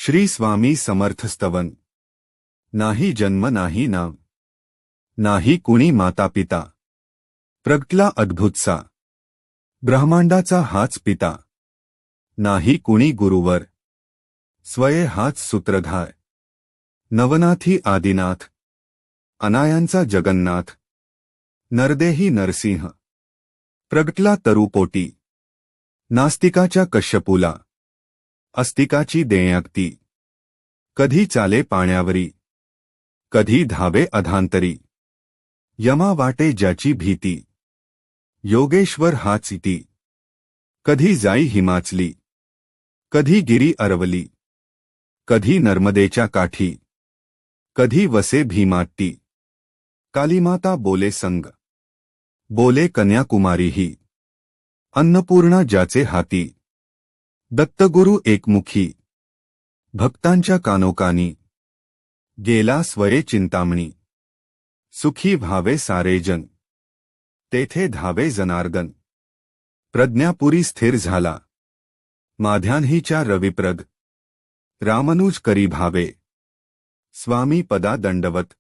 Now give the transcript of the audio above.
श्री स्वामी समर्थ स्तवन। नाही जन्म नाही नाव, नाही कुणी माता पिता, प्रगटला अद्भुतसा ब्रह्मांडाचा हाच पिता, नाही कुणी गुरुवर, स्वये हाच सूत्रधार, नवनाथी आदिनाथ, अनायांचा जगन्नाथ, नरदेही नरसिंह, प्रगटला तरुपोटी, नास्तिकाच्या कश्यपूला, अस्तिकाची देयक्ती, कधी चाले पाण्यावरी, कधी धावे अधांतरी, यमा वाटे ज्याची भीती, योगेश्वर हाच इति, कधी जाई हिमाचली, कधी गिरी अरवली, कधी नर्मदेच्या काठी, कधी वसे भीमाट्टी, कालीमाता बोले संग, बोले कन्याकुमारीही, अन्नपूर्णा ज्याचे हाती, दत्तगुरु एकमुखी, भक्तांच्या कानोकानी, गेला स्वये चिंतामणी, सुखी भावे सारेजन, तेथे धावे जनार्दन, प्रज्ञापुरी स्थिर झाला, माध्यान्हीच्या रविप्रद, रामनुज करी भावे, स्वामी पदा दंडवत।